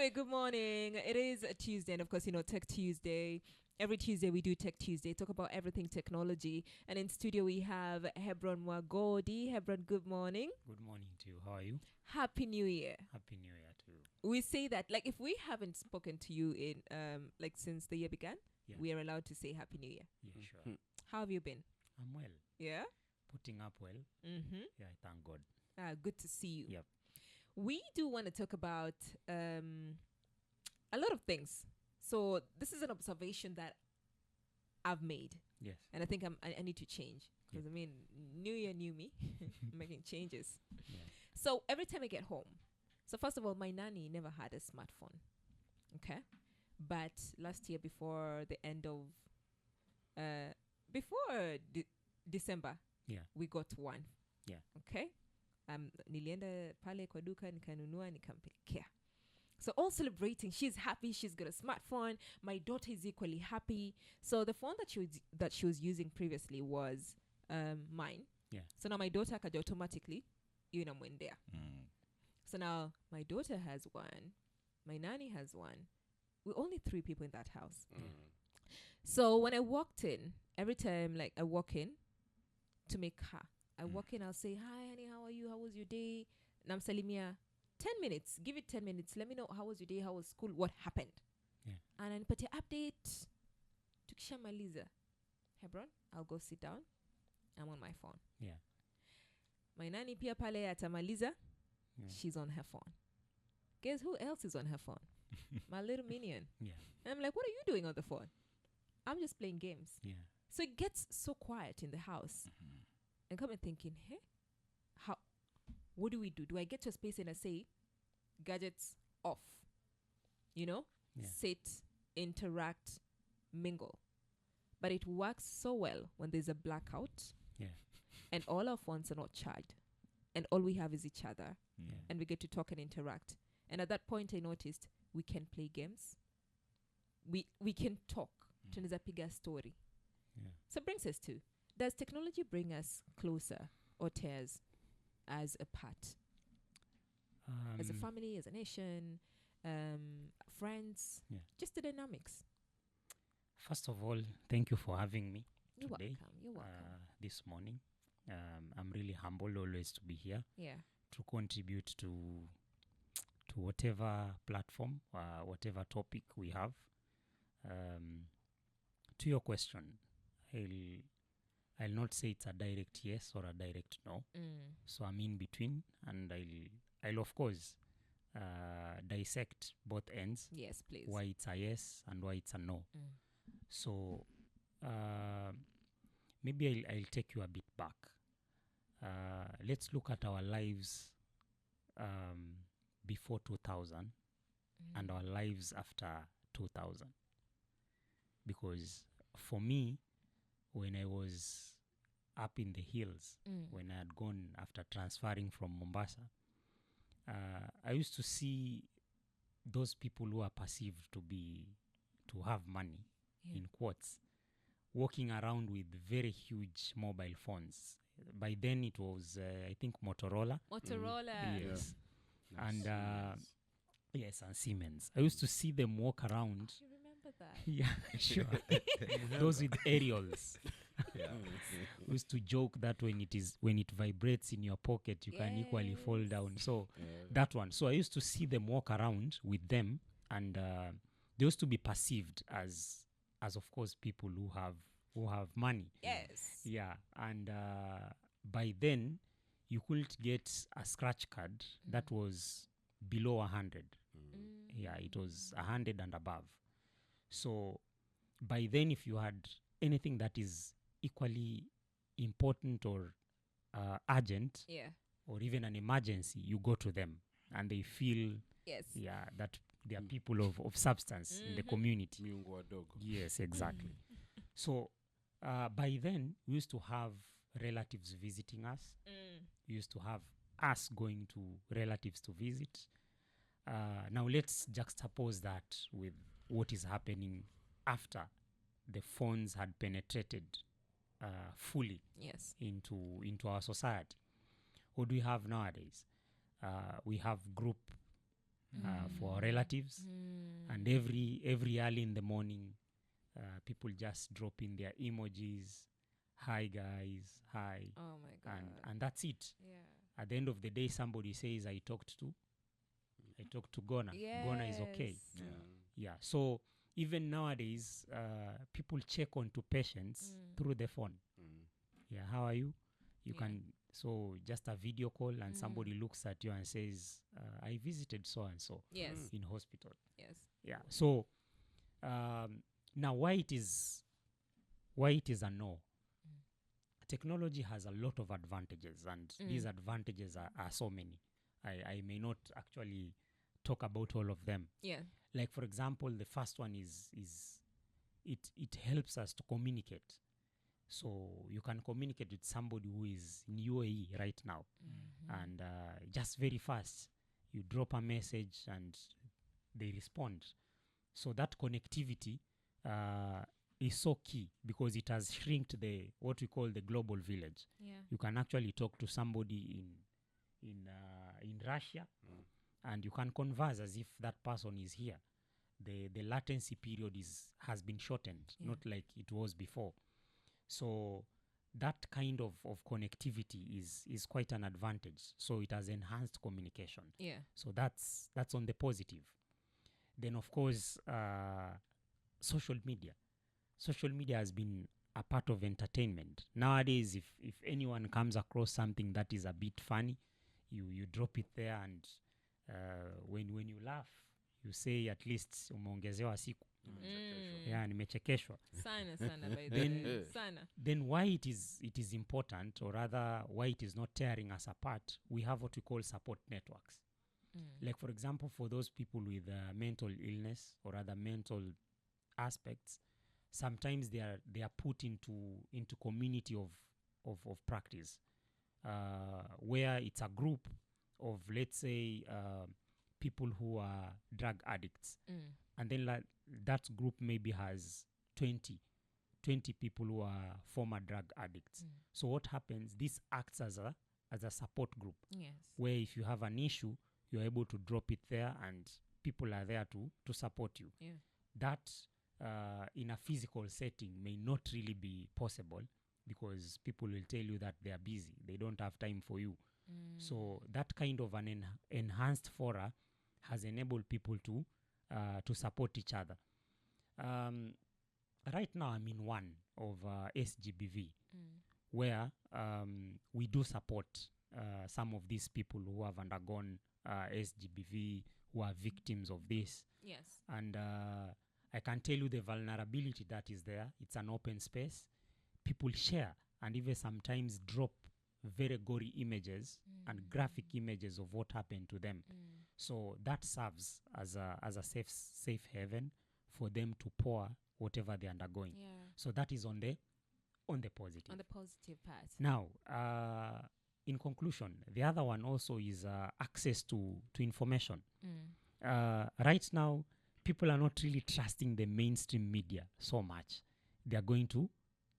Hey, good morning. It is a Tuesday, and of course, Tech Tuesday. Every Tuesday we do Tech Tuesday, talk about everything technology. And in studio we have Hebron Mwagodi. Hebron, good morning. Good morning to you. How are you? Happy New Year. Happy New Year to you. We say that, like, if we haven't spoken to you in, like, since the year began, we are allowed to say Happy New Year. Yeah, sure. How have you been? I'm well. Yeah? Putting up well. Mm-hmm. Yeah, thank God. Good to see you. Yep. We do want to talk about a lot of things. So this is an observation that I've made. Yes. And I think I need to change. Because, new year, new me. Making changes. Yeah. So every time I get home. So first of all, my nanny never had a smartphone. Okay? But last year, before the end of... December, we got one. Yeah. Okay? Nilienda pale kwa duka, nikanunua, nikampelekea. So all celebrating. She's happy. She's got a smartphone. My daughter is equally happy. So the phone that she was using previously was mine. Yeah. So now my daughter akaja automatically mwendea. So now my daughter has one. My nanny has one. We're only 3 people in that house. So when I walked in, every time like I walk in to make her, I walk in, I'll say, "Hi, honey, how are you? How was your day?" Namsalimia. 10 minutes. Give it 10 minutes. Let me know how was your day, how was school, what happened. Yeah. And then put your update. Tukishamaliza. Hebron, I'll go sit down. I'm on my phone. Yeah. My nanny pia pale atamaliza. Yeah. She's on her phone. Guess who else is on her phone? My little minion. Yeah. And I'm like, what are you doing on the phone? I'm just playing games. Yeah. So it gets so quiet in the house. And come and thinking, hey, what do we do? Do I get to a space and I say, gadgets off? Yeah. Sit, interact, mingle. But it works so well when there's a blackout. Yeah. And all our phones are not charged. And all we have is each other. Yeah. And we get to talk and interact. And at that point, I noticed we can play games. We can talk. Tunaweza piga story. Yeah. So it brings us to, does technology bring us closer or tears as a part? As a family, as a nation, friends, just the dynamics. First of all, thank you for having me You're today. welcome. You're welcome. This morning. I'm really humbled always to be here. Yeah. To contribute to whatever platform, whatever topic we have. To your question, I'll not say it's a direct yes or a direct no. So I'm in between, and I'll of course dissect both ends. Yes, please. Why it's a yes and why it's a no. So maybe I'll take you a bit back. Let's look at our lives before 2000 and our lives after 2000. Because for me, when I was up in the hills, when I had gone after transferring from Mombasa, I used to see those people who are perceived to have money, in quotes, walking around with very huge mobile phones. By then it was, I think, Motorola. Yes. Yeah. And yes, and Siemens. I used to see them walk around. You remember that? Yeah, sure. Those with aerials. Yeah. We used to joke that when it vibrates in your pocket, you can equally fall down. So that one. So I used to see them walk around with them, and they used to be perceived as of course people who have money. Yes. Yeah, and by then you couldn't get a scratch card that was below 100. Yeah, it was 100 and above. So by then, if you had anything that is equally important or urgent, or even an emergency, you go to them, and they feel that they are people of substance in the community. Miungu wadogo. Yes, exactly. So by then, we used to have relatives visiting us. We used to have us going to relatives to visit. Now let's juxtapose that with what is happening after the phones had penetrated fully into our society. What do we have nowadays? We have group for our relatives. And every early in the morning, people just drop in their emojis. Hi guys, hi. Oh my God. And that's it. Yeah. At the end of the day, somebody says, I talked to Gona. Gona is okay. Yes. Yeah. So even nowadays, people check onto patients through the phone. Yeah, how are you? You Yeah. can, so just a video call and somebody looks at you and says, I visited so and so Yes. in hospital. Yes. Yeah. So now why it is a no? Technology has a lot of advantages, and these advantages are so many. I may not actually talk about all of them. Yeah. Like, for example, the first one is it helps us to communicate. So you can communicate with somebody who is in UAE right now, and just very fast, you drop a message and they respond. So that connectivity is so key, because it has shrinked the what we call the global village. Yeah. You can actually talk to somebody in Russia, and you can converse as if that person is here. The latency period has been shortened, not like it was before. So that kind of connectivity is quite an advantage. So it has enhanced communication. Yeah. So that's on the positive. Then, of course, social media. Social media has been a part of entertainment. Nowadays, if anyone comes across something that is a bit funny, you drop it there, and when you laugh, you say at least umeongezewa siku. Yeah, nimechekeshwa. Sana by the way. Sana. Then why it is important, or rather why it is not tearing us apart, we have what we call support networks. Like, for example, for those people with mental illness or other mental aspects, sometimes they are put into community of practice, where it's a group of, let's say, people who are drug addicts, and then that group maybe has 20 people who are former drug addicts. So what happens, this acts as a support group. Yes. Where if you have an issue, you're able to drop it there, and people are there to support you. Yeah. That in a physical setting may not really be possible, because people will tell you that they are busy, they don't have time for you. So that kind of an enhanced fora has enabled people to support each other. Right now I'm in one of SGBV, where we do support some of these people who have undergone SGBV, who are victims of this. Yes. And I can tell you the vulnerability that is there. It's an open space. People share and even sometimes drop very gory images and graphic images of what happened to them. So that serves as a safe haven for them to pour whatever they're undergoing. Yeah. So that is on the positive. On the positive part. Now, in conclusion, the other one also is access to information. Right now, people are not really trusting the mainstream media so much. They are going to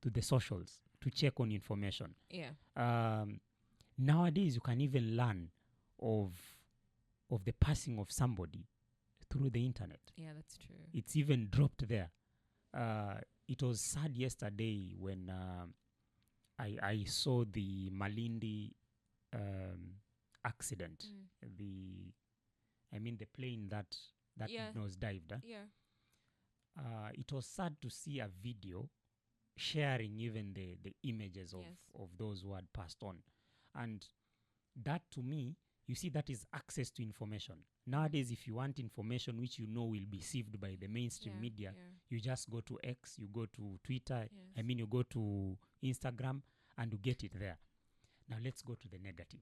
the socials to check on information. Yeah. Nowadays, you can even learn of the passing of somebody through the internet. Yeah, that's true. It's even dropped there. It was sad yesterday when I saw the Malindi accident. The plane that was dived. Yeah. It was sad to see a video sharing even the images of those who had passed on. And that, to me, you see, that is access to information. Nowadays, if you want information which you know will be sieved by the mainstream media, you just go to X, you go to Twitter, you go to Instagram, and you get it there. Now, let's go to the negative.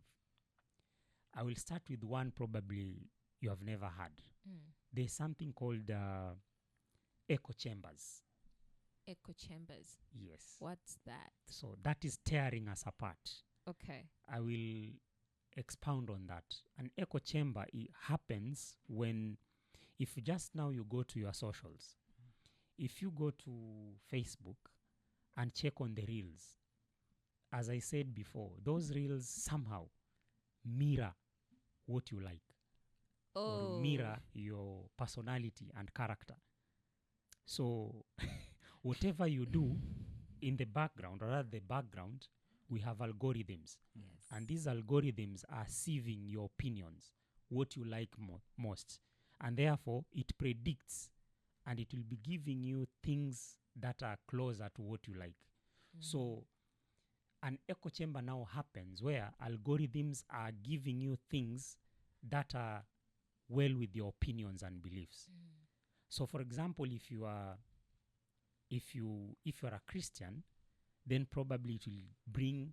I will start with one probably you have never heard. There's something called echo chambers. Echo chambers. Yes. What's that? So that is tearing us apart. Okay. I will expound on that. An echo chamber happens when, if just now you go to your socials, if you go to Facebook and check on the reels, as I said before, those reels somehow mirror what you like. or mirror your personality and character. So whatever you do in the background, or at the background, we have algorithms. Yes. And these algorithms are sieving your opinions, what you like most. And therefore, it predicts and it will be giving you things that are closer to what you like. So an echo chamber now happens where algorithms are giving you things that are well with your opinions and beliefs. So for example, if you are a Christian, then probably it will bring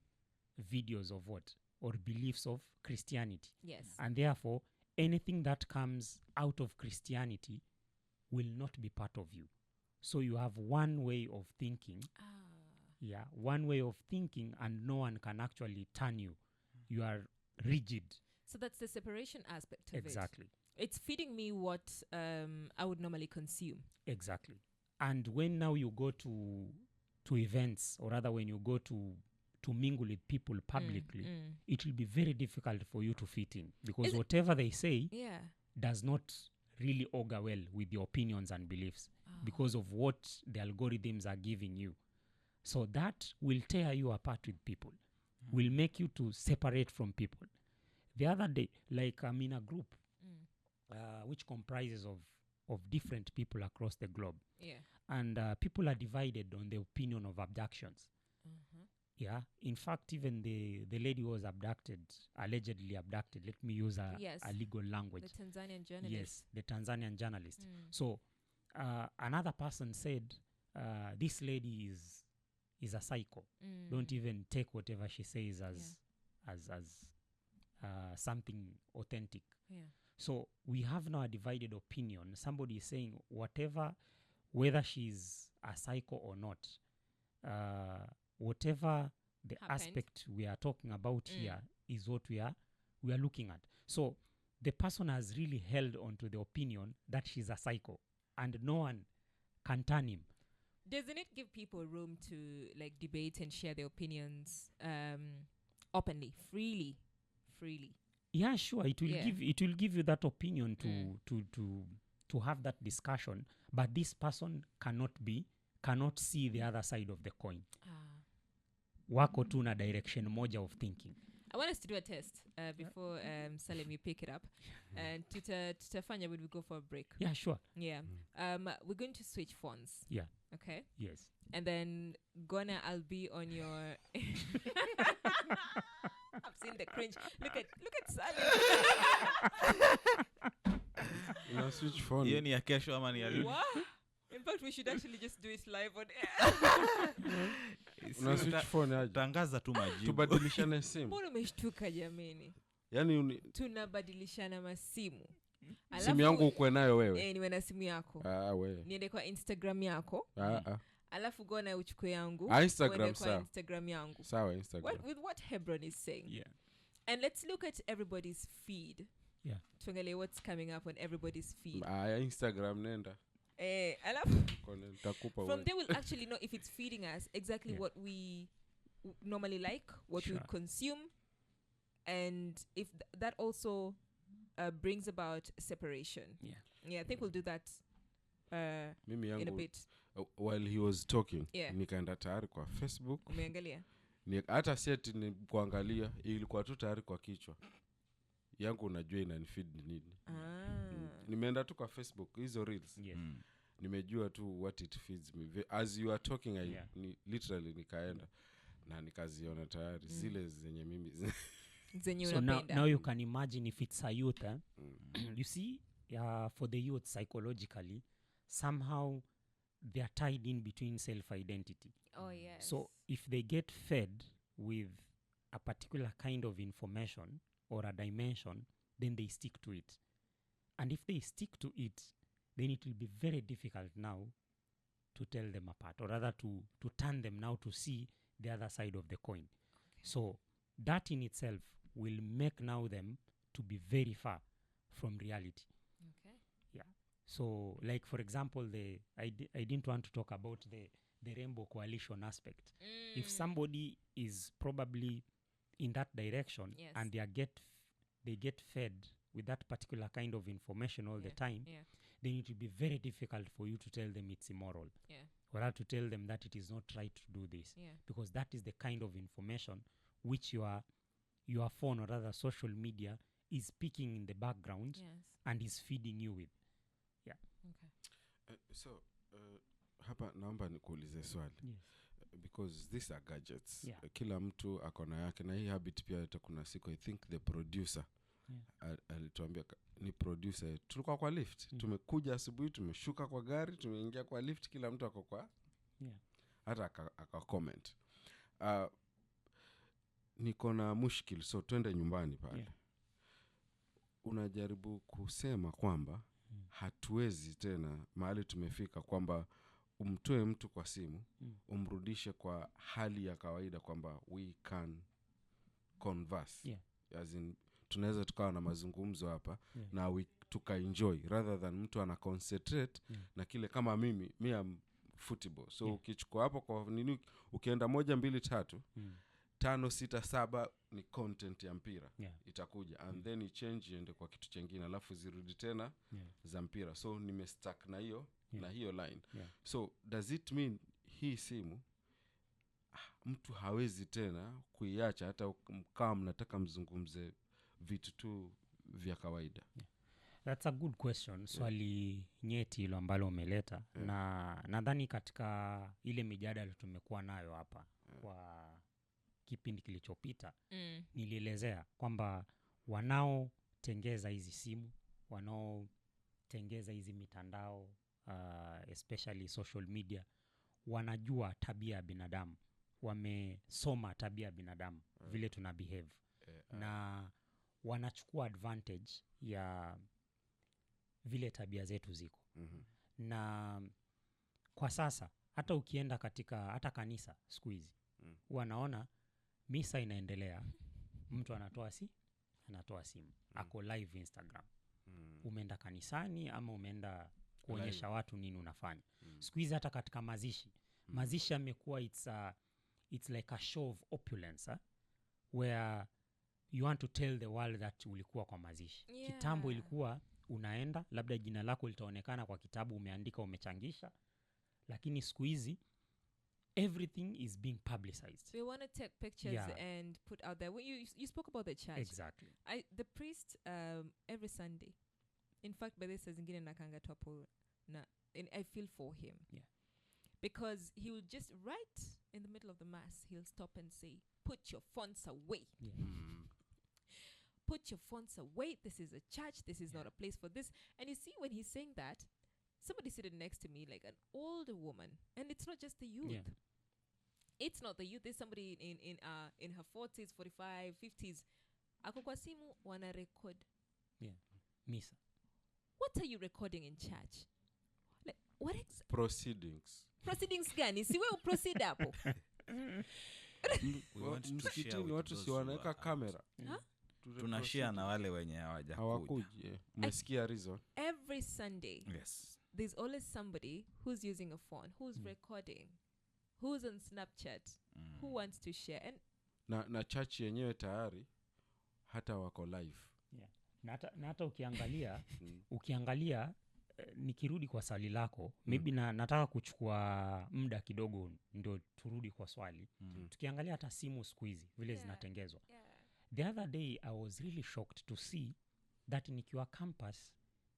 videos of what, or beliefs of Christianity. Yes. And therefore, anything that comes out of Christianity will not be part of you. So you have one way of thinking. Yeah, one way of thinking, and no one can actually turn you. You are rigid. So that's the separation aspect of Exactly. It's feeding me what I would normally consume. Exactly. And when now you go to events, or rather when you go to mingle with people publicly, it will be very difficult for you to fit in, because whatever they say does not really augur well with your opinions and beliefs because of what the algorithms are giving you. So that will tear you apart with people, will make you to separate from people. The other day, like I'm in a group which comprises of different people across the globe. Yeah. And people are divided on the opinion of abductions. Yeah. In fact, even the lady who was allegedly abducted, let me use a legal language. The Tanzanian journalist. Yes, the Tanzanian journalist. So another person said, this lady is a psycho. Don't even take whatever she says as something authentic. Yeah. So we have now a divided opinion. Somebody is saying whether she's a psycho or not, whatever the aspect we are talking about here is what we are looking at. So the person has really held on to the opinion that she's a psycho, and no one can turn him. Doesn't it give people room to like debate and share their opinions openly, freely? Yeah, sure. It will give you that opinion to have that discussion, but this person cannot see the other side of the coin. Wako tu na direction moja of thinking. I want us to do a test before Salim, you pick it up. And tutafanya when we go for a break. Yeah, sure. Yeah. We're going to switch phones. Yeah. Okay? Yes. And then Gona, I'll be on your I've seen the cringe. Look at Salim. Switch phone. Hiyo ni ya kesho ama ni ya leo? What? In fact, we should actually just do it live on air. Switch phone aje. Tangaza tu majibu. Tubadilishane simu. Mbona umeshtuka jameni? Yaani tunabadilishana masimu. Simu yangu uko nayo wewe? Niwe na simu yako. Wewe. Niende kwa Instagram yako. Alafu Gona uchukue yangu. Instagram sawa. Instagram yangu. Sawa, Instagram. With what Hebron is saying. Yeah. And let's look at everybody's feed. Yeah. Tuangalie what's coming up on everybody's feed. Instagram nenda. From there we'll actually know if it's feeding us exactly what we normally like, what we consume, and if that also brings about separation. I think we'll do that in a bit. While he was talking, nikaenda tayari kwa Facebook. Umeangalia? Hata set ni kuangalia, ilikuwa tu tayari kwa kichwa yangu, unajua inanifeed nini. Nimeenda tu kwa Facebook hizo reels. Nimejua tu what it feeds me. As you are talking, literally nikaenda na nikaziona tayari zile zenye mimi zenye so unapenda. now you can imagine if it's a youth, you see, for the youth psychologically, somehow they are tied in between self-identity. Oh, yes. So if they get fed with a particular kind of information or a dimension, then they stick to it. And if they stick to it, then it will be very difficult now to tell them apart, or rather to turn them now to see the other side of the coin. So that in itself will make now them to be very far from reality. Okay. Yeah. So like for example, I didn't want to talk about the Rainbow Coalition aspect. If somebody is probably in that direction and they get fed with that particular kind of information all the time, then it will be very difficult for you to tell them it's immoral. Or to tell them that it is not right to do this. Because that is the kind of information which your phone, or rather social media, is speaking in the background and is feeding you with. So hapa naomba nikuulize swali. Because these are gadgets. Kila mtu akona yake, na hii habit pia hata kuna siku I think the producer alituambia ni producer, tulikuwa kwa lift, tumekuja asubuhi, tumeshuka kwa gari, tumeingia kwa lift, kila mtu ako kwa hata aka comment niko na mushkil, so twende nyumbani pale. Unajaribu kusema kwamba hatuwezi tena mahali tumefika kwamba umtoe mtu kwa simu, umrudishe kwa hali ya kawaida kwamba we can converse. As in, tunaweza tukawa na mazungumzo hapa na tukaenjoy rather than mtu ana concentrate na kile. Kama mimi am football, so ukichukua hapo kwa nini, ukienda 1 2 3 5 6 7 ni content ya mpira itakuja and then i change iende kwa kitu kingine, alafu zirudi tena za mpira. So nimestack na hiyo na hiyo line. So does it mean hii simu mtu hawezi tena kuiacha hata kama mnataka mzungumze vitu tu vya kawaida? That's a good question. Swali nyeti hilo ambalo umeleta. Na nadhani katika ile mijadala tumekuwa nayo hapa kwa kipindi kilichopita, nilielezea kwamba wanaotengeza hizi simu, wanaotengeza hizi mitandao, especially social media, wanajua tabia ya binadamu, wamesoma tabia ya binadamu, vile tuna behave, na wanachukua advantage ya vile tabia zetu ziko. Na kwa sasa hata ukienda katika hata kanisa siku hizi, wanaona misa inaendelea, mtu anatoa simu, ako live Instagram. Umeenda kanisani ama umeenda kuonyesha watu nini unafanya. Siku hizi hata katika mazishi yamekuwa it's like a show of opulence, where you want to tell the world that ulikuwa kwa mazishi. Kitambo ilikuwa unaenda, labda jina lako litaonekana kwa kitabu, umeandika, umechangisha, lakini siku hizi everything is being publicized. We want to take pictures and put out there. When you spoke about the church. Exactly. The priest every Sunday. In fact, by this zingine nakanga topo na, and I feel for him. Because he will just right in the middle of the mass, he'll stop and say, "Put your phones away." Put your phones away. This is a church. This is not a place for this. And you see, when he's saying that, somebody sitting next to me, like an older woman, and it's not just the youth. It's not the youth. There's somebody in her 40s, 45, 50s. Ako kwa simu wana record. Misa. What are you recording in church? Like what proceedings gani? Siwe uproceed hapo. Msikitini watu si wanaweka kamera. Tunashare na wale wenye hawakuja. Umesikia reason? Every Sunday. Yes. There's always somebody who's using a phone, who's recording, who's on Snapchat, who wants to share. And na church yenyewe tayari hata wako live. Na hata ukiangalia nikirudi kwa swali lako, maybe nataka kuchukua muda kidogo ndio turudi kwa swali. Tukiangalia hata simu siku hizi vile zinatengezwa. The other day I was really shocked to see that nikiwa campus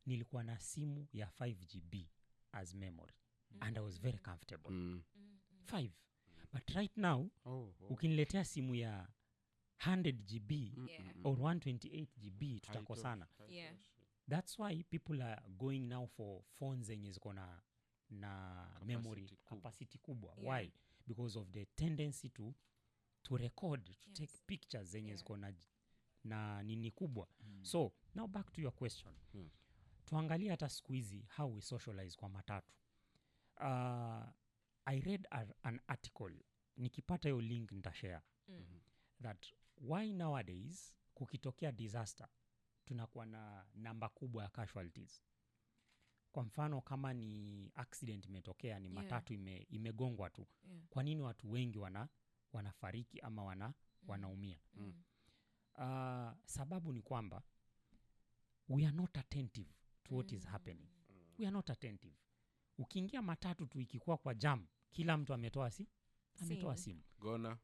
nilikuwa na simu ya 5GB as memory, and I was very comfortable. 5. But right now ukiniletea simu ya 100GB or 128GB tutakosana. That's why people are going now for phones zenye ziko na memory capacity kubwa. Why? Because of the tendency to record, to take pictures zenye ziko na nini kubwa. So now back to your question. Tuangalia hata siku hizi how we socialize kwa matatu. I read an article, nikipata hiyo link nitashare, that why nowadays kukitokea disaster tunakuwa na namba kubwa ya casualties. Kwa mfano kama ni accident imetokea, ni matatu imegongwa tu, kwa nini watu wengi wanafariki ama wanaumia? Sababu ni kwamba we are not attentive to what is happening. We are not attentive. Ukiingia matatu tu ikikuwa kwa jam, kila mtu ametoa simu. Gona.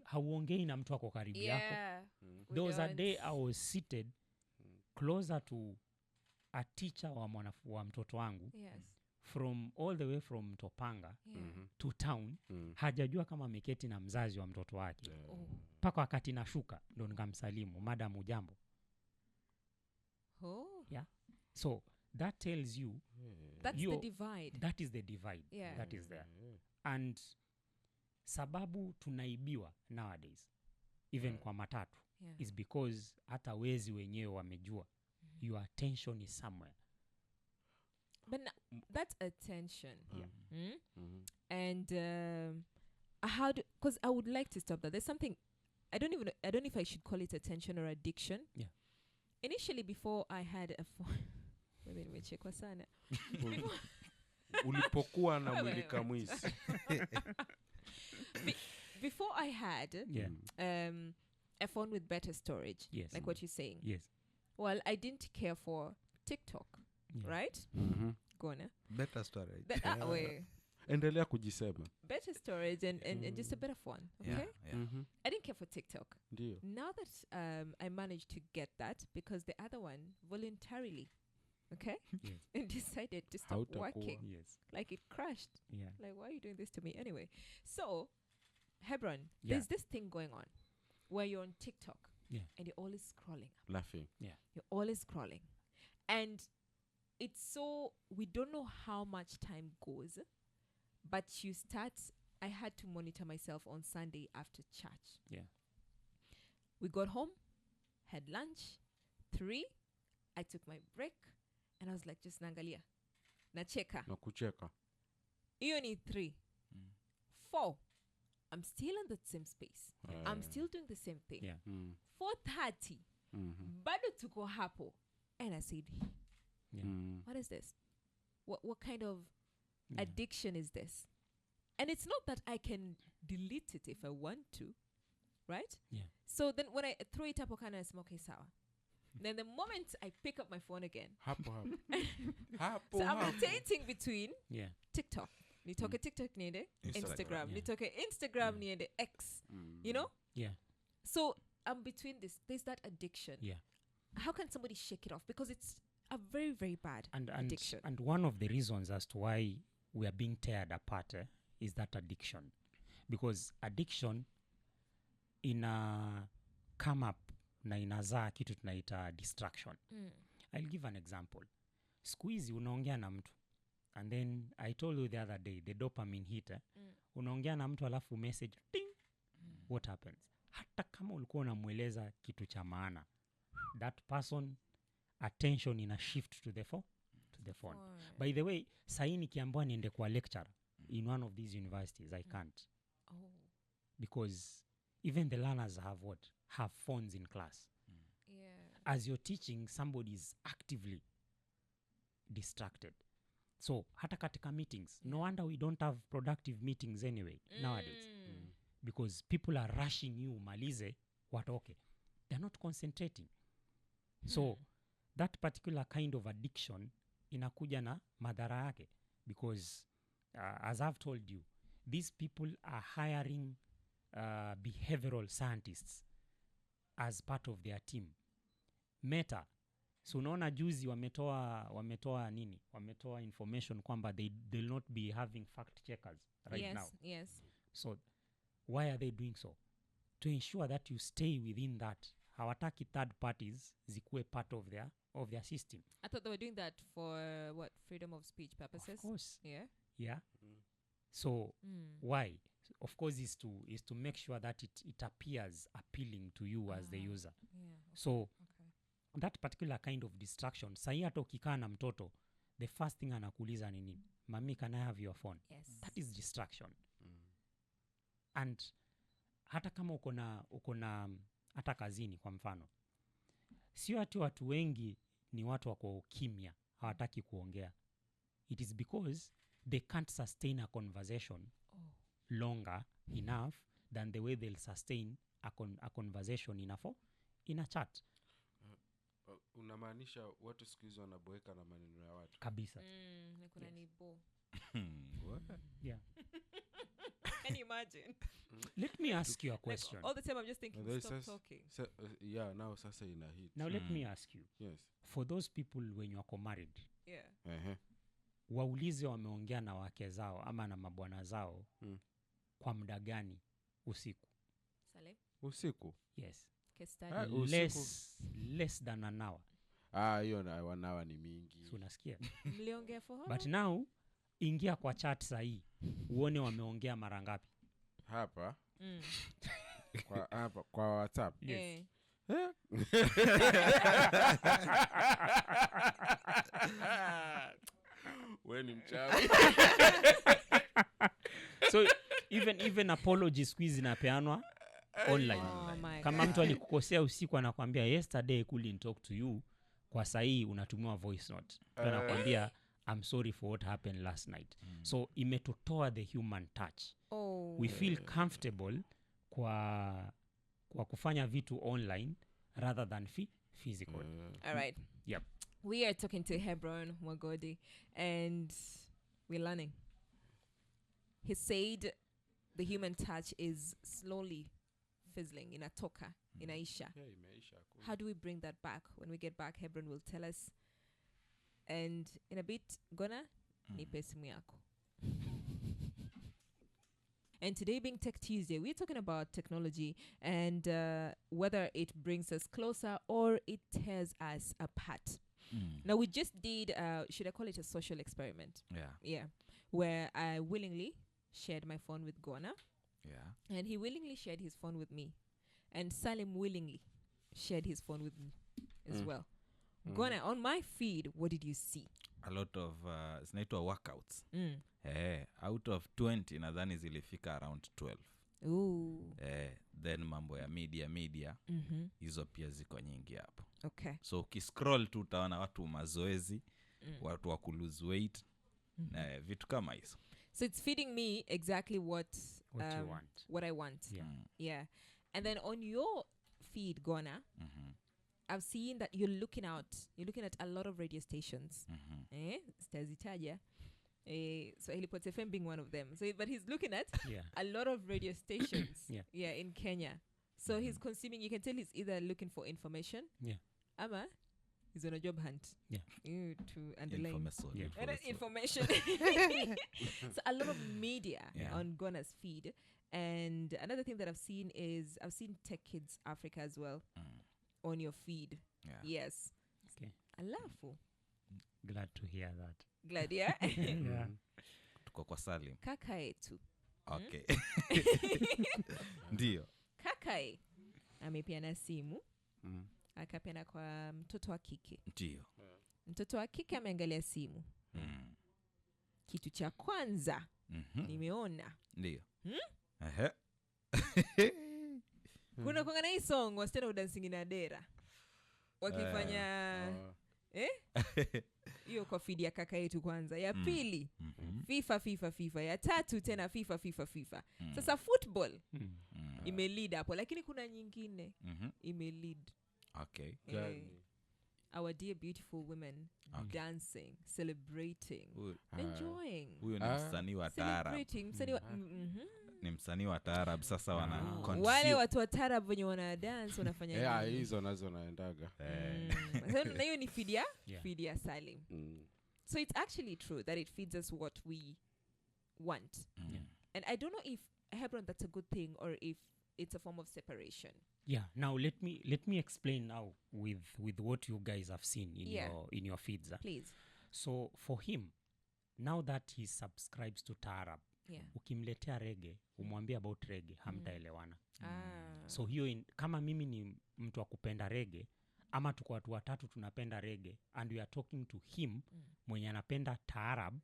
Hauongei na mtu ako karibu yako. There was a day I was seated closer to a teacher wa mtoto wangu. From all the way from Topanga to town. Hajajua kama ameketi na mzazi wa mtoto wake. Paka wakati nashuka ndo nikamsalimu, madam ujambo. Yeah. So that tells you that's the divide. That is the divide that is there. And sababu tunaibiwa nowadays even kwa matatu is because hata wezi wenyewe wamejua your attention is somewhere. But that's attention. And how do, because I would like to stop that. There's something I don't know if I should call it attention or addiction. Initially, before I had a phone, nimechekwa sana. Ulipokuwa na mwili kamwisi. Before I had a phone with better storage, like what you're saying. Yes. Well, I didn't care for TikTok, right? Gonna. Better storage. Endelea kujisema. Better storage and just a better phone, okay? I didn't care for TikTok. Ndio. Now that I managed to get that because the other one voluntarily, okay, and decided to stop working. Like it crashed. Like, why are you doing this to me anyway? So, Hebron, there's this thing going on where you're on TikTok and you're always scrolling. Laughing. You're always scrolling. And it's so, we don't know how much time goes, but you start, I had to monitor myself on Sunday after church. We got home, had lunch, 3, I took my break, and I was like, just nangalia. Nacheka. Nakucheka. Iyo ni 3. 4, I'm still in the same space. I'm still doing the same thing. 4:30, bado tuko hapo. And I said, what is this? What kind of addiction is this? And it's not that I can delete it if I want to, right? So then when I throw it up, okay, sawa. Then the moment I pick up my phone again, so I'm rotating between TikTok. Nitoke TikTok niende Instagram. Nitoke Instagram niende X. You know? So I'm between this. There's that addiction. How can somebody shake it off? Because it's a very, very bad addiction. And one of the reasons as to why we are being teared apart is that addiction. Because addiction come up na inazaa kitu tunaita distraction. I'll give an example. Squeeze unaongea na mtu. And then I told you the other day, the dopamine hit. Unaongea na mtu alafu message, ding. What happens? Hata kama ulikuwa unamweleza kitu cha maana, that person attention ina shift to the phone. By the way, sahi nikiambiwa niende kwa lecture in one of these universities, I can't. Because even the learners have phones in class. As you're teaching, somebody is actively distracted. So, hata katika meetings, no wonder we don't have productive meetings anyway nowadays. Because people are rushing you, malize, watoke. They're not concentrating. So, that particular kind of addiction inakuja na madhara yake. Because, as I've told you, these people are hiring behavioral scientists as part of their team. Meta. So unaona juzi wametoa nini? Wametoa information kwamba they'll not be having fact checkers now. Yes. So why are they doing so? To ensure that you stay within that. Hawataki third parties zikuwe part of their system. I thought they were doing that for freedom of speech purposes. Of course. Yeah. So why? Of course is to make sure that it appears appealing to you as the user. So that particular kind of distraction, sahi hata ukikaa na mtoto, the first thing anakuuliza ni nini? Mami, can I have your phone? That is distraction. And hata kama uko na hata kazini kwa mfano, sio ati watu wengi ni watu wako kimya, hawataki kuongea. It is because they can't sustain a conversation longer enough than the way they'll sustain a conversation in a chat. unamaanisha watu siku hizo wanaboeka na maneno ya watu kabisa. Na kuna nibo. Yeah. Can you imagine? Let me ask you a question. Like, all the time I'm just thinking, stop talking. Yeah, now sasa ina hit. Now let me ask you. Yes. For those people when you are married. Yeah. Waulize wameongea na wake zao ama na mabwana zao kwa muda gani usiku? Salem? Usiku? Yes. Less than an hour. Hiyo na 1 hour ni mingi. So unasikia? Mliongea for how? But now ingia kwa chat sahi uone wameongea mara ngapi. Hapa? Kwa WhatsApp? Yes. Wewe ni mchawi. So even apology squeeze inapeanwa online. Kama mtu alikukosea usiku anakuambia yesterday couldn't talk to you, kwa sahi unatumia voice note. Anakuambia I'm sorry for what happened last night. So imetutoa the human touch. We feel comfortable kwa kufanya vitu online rather than physical. All right. Yep. We are talking to Hebron Mwagodi and we're learning. He said the human touch is slowly fizzling, inatoka, inaisha. How do we bring that back? When we get back, Hebron will tell us. And in a bit, Gona, nipe simu yako. And today being Tech Tuesday, we're talking about technology and whether it brings us closer or it tears us apart. Now, we just did, should I call it a social experiment? Yeah. Where I willingly shared my phone with Gona. Yeah. And he willingly shared his phone with me. And Salim willingly shared his phone with me as well. Gona, on my feed, what did you see? A lot of zinaitwa workouts. Out of 20 nadhani zilifika around 12. Ooh. Then mambo ya media hizo pia ziko nyingi hapo. Okay. So ukiscroll tu utaona watu mazoezi, watu wa lose weight, vitu kama hizo. So it's feeding me exactly what you want. What I want. Yeah. Yeah. And then on your feed, Gona, I've seen that you're looking at a lot of radio stations. Stazitaja. So Helipot FM being one of them. So, but he's looking at a lot of radio stations. In Kenya. So he's consuming. You can tell he's either looking for information. Ama he's on a job hunt. To underline information. So a lot of media on Gona's feed. And another thing that I've seen is I've seen Tech Kids Africa as well on your feed. Yes. Okay. Alafu. Glad to hear that. Glad, yeah? Tuko kwa Salim. Kakae tu. Okay. Ndio. Kakae amepeana simu. Akapeana kwa mtoto wa kike. Ndio. Mtoto wa kike ameangalia simu. Kitu cha kwanza nimeona. Ndio. Kuna kuangana hii song wasichana udancing na dera. Wakifanya hiyo kwa feed ya kaka yetu kwanza. Ya pili FIFA. Ya tatu tena FIFA. Sasa football imelead hapo, lakini kuna nyingine imelead. Okay. Our dear beautiful women dancing, celebrating, enjoying. Huyo ni msanii wa taarab. Ni msanii wa taarab sasa wale watu wa taarab wenye wana dance wanafanya nini? Hizo nazo naendaga. Na hiyo ni feed ya Salim. So it's actually true that it feeds us what we want. And I don't know if Hebron that's a good thing or if it's a form of separation. Yeah. Now let me explain now with what you guys have seen in your feeds. Please. So for him, now that he subscribes to taarab, ukimletea reggae, umwambie about reggae, hamtaelewana. So hiyo kama mimi ni mtu wa kupenda reggae ama tuko watu watatu tunapenda reggae and we are talking to him mwenye anapenda taarab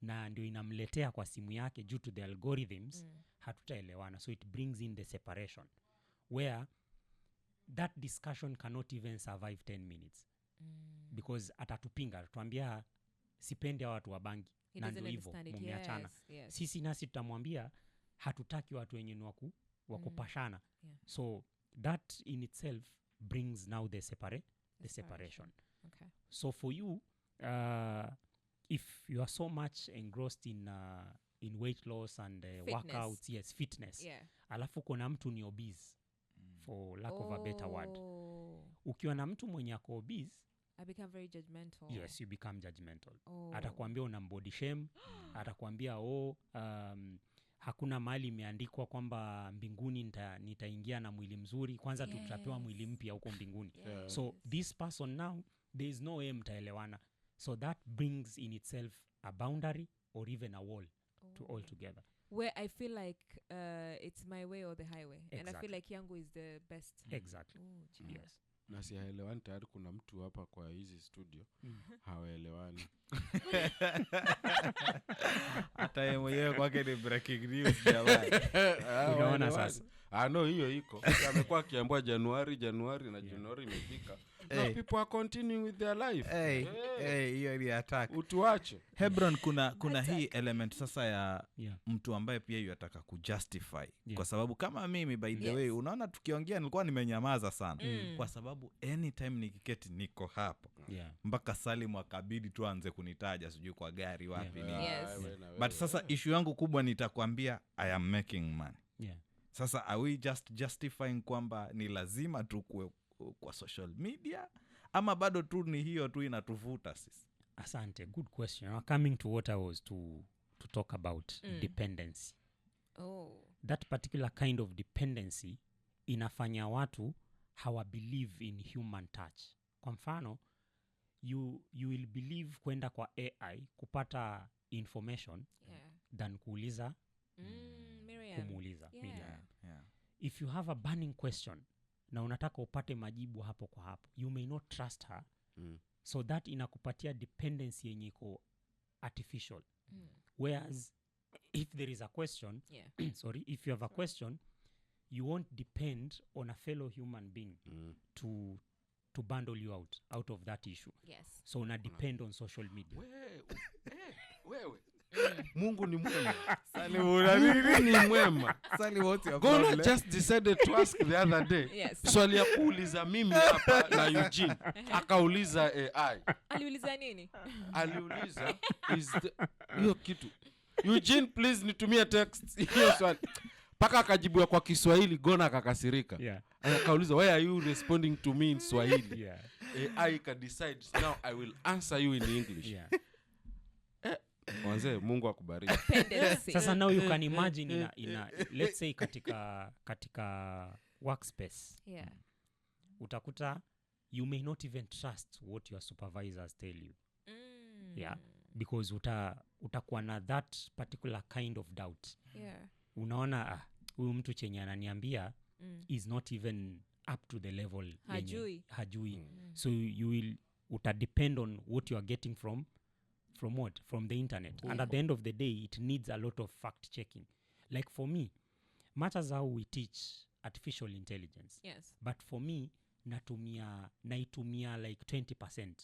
na ndio inamletea kwa simu yake due to the algorithms, hatutaelewana. So it brings in the separation where that discussion cannot even survive 10 minutes because atatupinga, tuambia sipendi watu wa bangi na ndio hivyo mumeachana. Sisi nasi tutamwambia hatutaki watu wenye ni wakupashana. So that in itself brings now the the separation. Okay. So for you, if you are so much engrossed in weight loss and workouts, yes, fitness, Yeah. alafu kuna mtu ni obese, for lack of a better word. Ukiwa na mtu mwenye ako obese, I become very judgmental. yes, you become judgmental. Oh. Atakwambia una body shame, atakwambia hakuna mahali imeandikwa kwamba mbinguni nitaingia na mwili mzuri, kwanza tutapewa mwili mpya huko mbinguni. Yes. So this person now, there is no way mtaelewana. So that brings in itself a boundary or even a wall to all together. Where I feel like it's my way or the highway. Exactly. And I feel like yangu is the best. Exactly. Oh, Yes. Na si haelewani tayari kuna mtu hapa kwa hizi studio hawaelewani. Hata yeye mwenyewe kwake ni breaking news jamani. Unaona sasa. No, hiyo iko. Amekuwa akiambiwa Januari na Januari imefika. No, people are continuing with their life. Hiyo ni attack. Utuache. Hebron, kuna hii element sasa ya mtu ambaye pia yataka kujustify. Kwa sababu kama mimi by the way, unaona tukiongea nilikuwa nimenyamaza sana. Kwa sababu anytime nikiketi niko hapo. Mpaka Salim akabidi tu aanze kunitaja sijui kwa gari wapi ni. But sasa issue yangu kubwa nitakwambia I am making money. Sasa are we just justifying kwamba ni lazima tu kwa social media ama bado tu ni hiyo tu inatuvuta sisi? Asante, good question. Coming to what I was to talk about, dependency. That particular kind of dependency inafanya watu hawa believe in human touch. Kwa mfano, you will believe kwenda kwa AI kupata information than kuuliza kumuuliza Miriam. If you have a burning question na unataka upate majibu hapo kwa hapo, you may not trust her. So that inakupatia dependency yenye iko artificial. Whereas if there is a question, if you have a question, you won't depend on a fellow human being to bundle you out of that issue. So una depend on social media. Wewe Mungu ni mwema. Mungu ni mwema. Gonna just decided to ask the other day. Swali ya kuuliza mimi hapa na Eugene. Akauliza AI. Aliuliza nini? Aliuliza hiyo kitu. Eugene, please nitumie text hiyo swali. Paka akajibu kwa Kiswahili, Gona akakasirika. Akauliza, why are you responding to me in Swahili? AI can decide, now I will answer you in English. Wanze, Mungu akubariki. Sasa now you can imagine let's say katika workspace. Utakuta you may not even trust what your supervisors tell you. Because utakuwa na that particular kind of doubt. Unaona huyu mtu chenye ananiambia is not even up to the level hajui. So you will depend on what you are getting from what? From the internet. And at the end of the day, it needs a lot of fact checking. Like for me, much as how we teach artificial intelligence. But for me, naitumia like 20%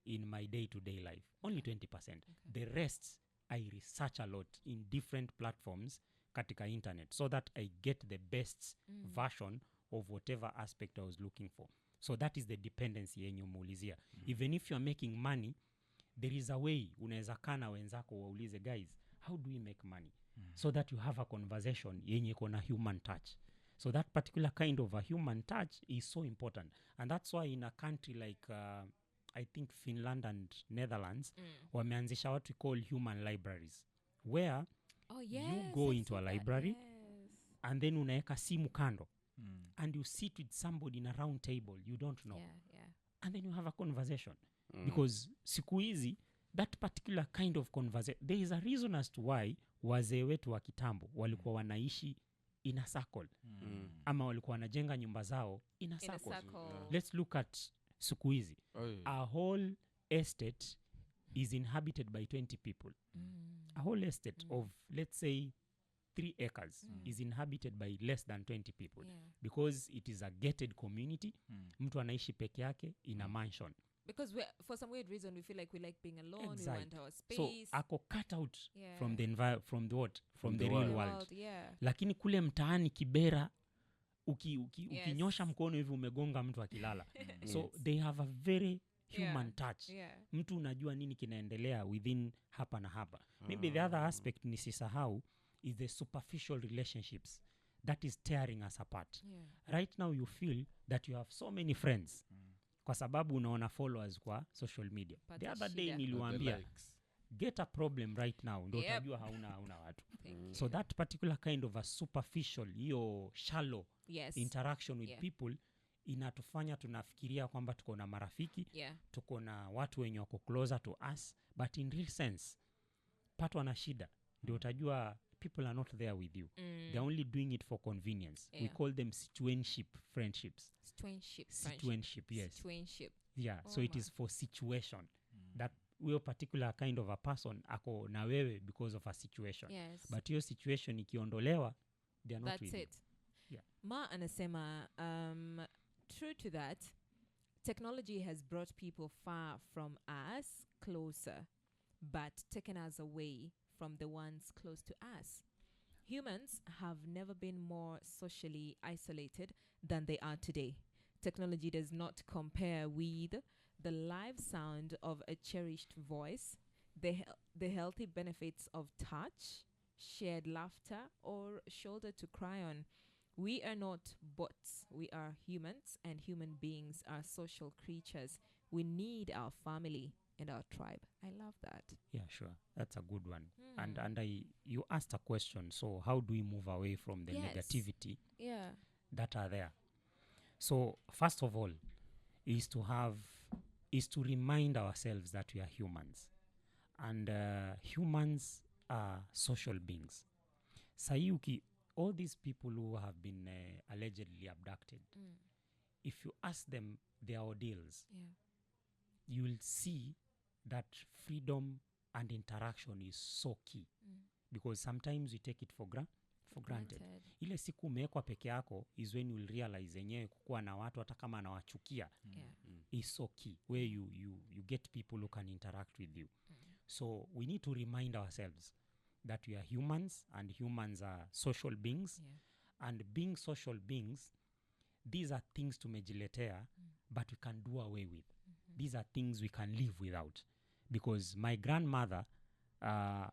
in my day-to-day life. Only 20%. The rest, I research a lot in different platforms katika internet so that I get the best version of whatever aspect I was looking for. So that is the dependency yenye umuulizia. Even if you are making money, there is a way unaweza kana wenzako waulize, guys, how do we make money? So that you have a conversation yenye iko na human touch. So that particular kind of a human touch is so important. And that's why in a country like I think Finland and Netherlands, wameanzisha what we call human libraries, where you go into a library and then unaeka simu kando and you sit with somebody in a round table you don't know. And then you have a conversation. Because siku hizi that particular kind of conversation, there is a reason as to why wazee wetu wa kitambo walikuwa wanaishi in a circle. Ama walikuwa wanajenga nyumba zao in a circle. Let's look at siku hizi. A whole estate is inhabited by 20 people. A whole estate of, let's say, 3 acres is inhabited by less than 20 people. Because it is a gated community. Mtu anaishi peke yake in a mansion. Because for some weird reason we feel like we like being alone. We want our space. So ako cut out from the real world. Lakini kule mtaani Kibera ukinyosha mkono hivi umegonga mtu akilala. So they have a very human touch. Mtu unajua nini kinaendelea within hapa na hapa. Maybe the other aspect nisisahau is the superficial relationships that is tearing us apart. Right now you feel that you have so many friends kwa sababu unaona followers kwa social media. The other day niliwaambia get a problem right now ndio utajua hauna watu. So that particular kind of a superficial, hiyo shallow interaction with people inatufanya tunafikiria kwamba tuko na marafiki, tuko na watu wenye wako closer to us, but in real sense patwa na shida ndio utajua people are not there with you. They're only doing it for convenience. We call them situationship friendships. Situationship, yes. Situationship. Yeah, so it is for situation. That we particular kind of a person ako na wewe because of a situation. But your situation ikiondolewa, they are not with you. That's it. Ma anasema true to that, technology has brought people far from us closer, but taken us away from the ones close to us. Humans have never been more socially isolated than they are today. Technology does not compare with the live sound of a cherished voice, the healthy benefits of touch, shared laughter, or shoulder to cry on. We are not bots. We are humans, and human beings are social creatures. We need our family and our tribe. I love that. Yeah, sure. That's a good one. And you asked a question. So how do we move away from the negativity that are there? So first of all, is to remind ourselves that we are humans, and humans are social beings. Sayuki, all these people who have been allegedly abducted, if you ask them their ordeals, you will see that freedom and interaction is so key, because sometimes we take it for granted. Ile siku umewekwa peke yako is when you will realize yenyewe kukuwa na watu hata kama anawachukia is so key, where you get people who can interact with you. So we need to remind ourselves that we are humans, and humans are social beings. And being social beings, these are things tumejiletea but we can do away with. These are things we can live without. Because my grandmother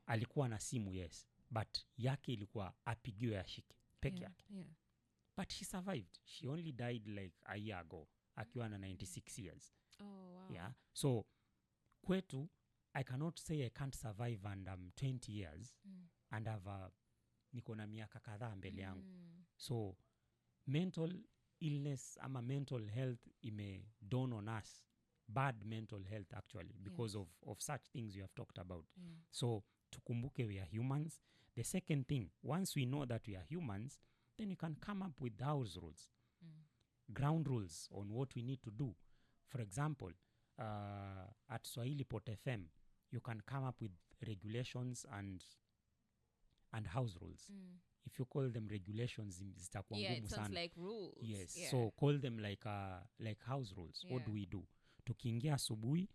alikuwa na simu, yes, but yake ilikuwa apigiwe ashike peke yake. But she survived. She only died like a year ago akiwa na 96 years. Oh, wow. Yeah. So kwetu, I cannot say I can't survive and I'm 20 years and have niko na miaka kadhaa mbele yangu. So mental illness ama mental health ime dawn on us. Bad mental health actually, because of such things you have talked about. So tukumbuke we are humans. The second thing, once we know that we are humans, then we can come up with house rules, ground rules on what we need to do. For example, at Swahili Pot FM, you can come up with regulations and house rules. If you call them regulations, zitakuwa ngumu sana. It sounds like rules. Yes, so call them like house rules. What do we do? Tukiingia asubuhi,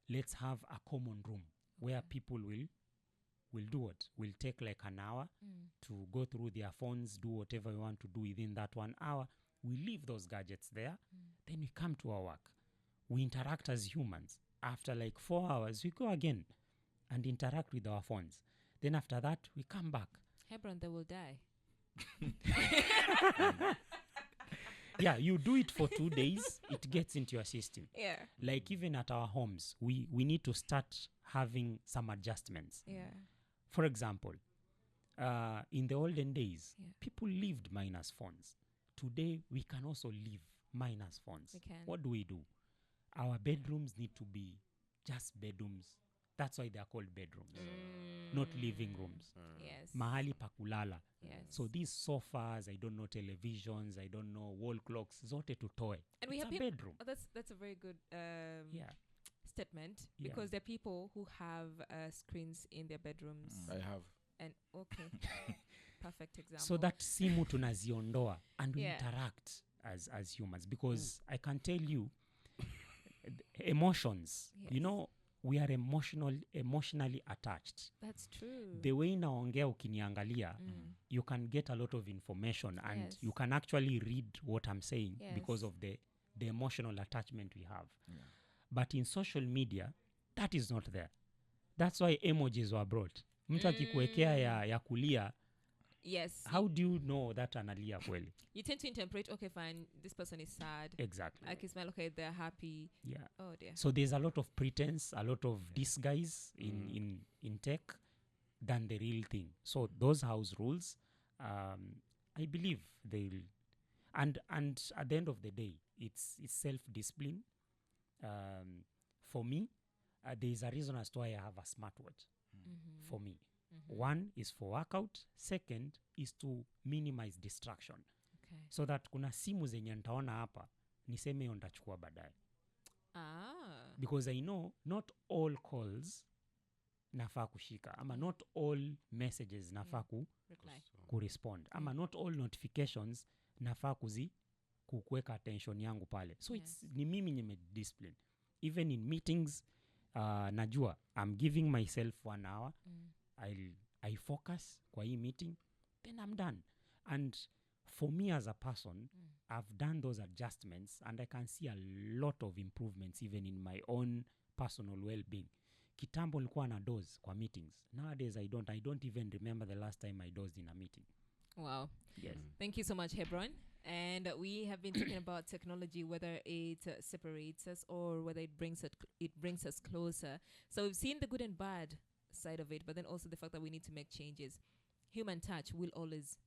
let's have a common room where people will do what? Will take like an hour to go through their phones, do whatever we want to do within that 1 hour. We leave those gadgets there. Then we come to our work. We interact as humans. After like 4 hours, we go again and interact with our phones. Then after that, we come back. Hebron, they will die. Yeah, you do it for 2 days, it gets into your system. Yeah. Like even at our homes, we need to start having some adjustments. Yeah. For example, in the olden days, people lived minus phones. Today, we can also live minus phones. We can. What do we do? Our bedrooms need to be just bedrooms. That's why they are called bedrooms, not living rooms. Yes. Mahali pa kulala. Yes. So these sofas, I don't know, televisions, I don't know, wall clocks, zote tutoe. And we it's have a bedroom. That's a very good statement, because there are people who have screens in their bedrooms. I have. And okay. Perfect example. So that simu tunaziondoa and we interact as humans, because I can tell you emotions, you know, we are emotionally attached. That's true. The way naongea ukiniangalia, you can get a lot of information and you can actually read what I'm saying because of the emotional attachment we have. But in social media, that is not there. That's why emojis were brought. Mtu akikuwekea ya kulia, yes, how do you know that analia kweli? You tend to interpret, okay, fine, this person is sad. Exactly. I can smell, okay, they're happy. Yeah. Oh dear. So there's a lot of pretense, a lot of disguise in tech than the real thing. So those house rules, I believe they'll, and at the end of the day, it's self-discipline. For me, there's a reason as to why I have a smartwatch. For me, one is for workout, second is to minimize distraction. Okay. So that kuna simu zenye nitaona hapa niseme hiyo ndachukua baadaye. Because I know not all calls nafaa kushika, ama not all messages nafaa kurespond, ama not all notifications nafaa kuweka attention yangu pale. So it's ni mimi nime discipline. Even in meetings, najua I'm giving myself 1 hour. I focus kwa hii meeting, then I'm done. And for me as a person, I've done those adjustments and I can see a lot of improvements even in my own personal well-being. Kitambo nilikuwa na doze kwa meetings. Nowadays I don't even remember the last time I dozed in a meeting. Wow. Yes. Thank you so much, Hebron. And we have been talking about technology, whether it separates us or whether it brings us closer. So we've seen the good and bad side of it, but then also the fact that we need to make changes. Human touch will always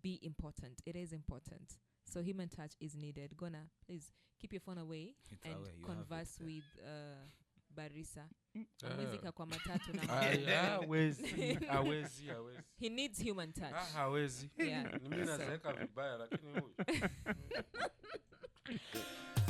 be important. It is important. So human touch is needed. Gonna, please keep your phone away and converse with Barisa. Kwa matatu na hawezi. He needs human touch. Hawezi. Yeah. Mimi nazeeka vibaya lakini huyu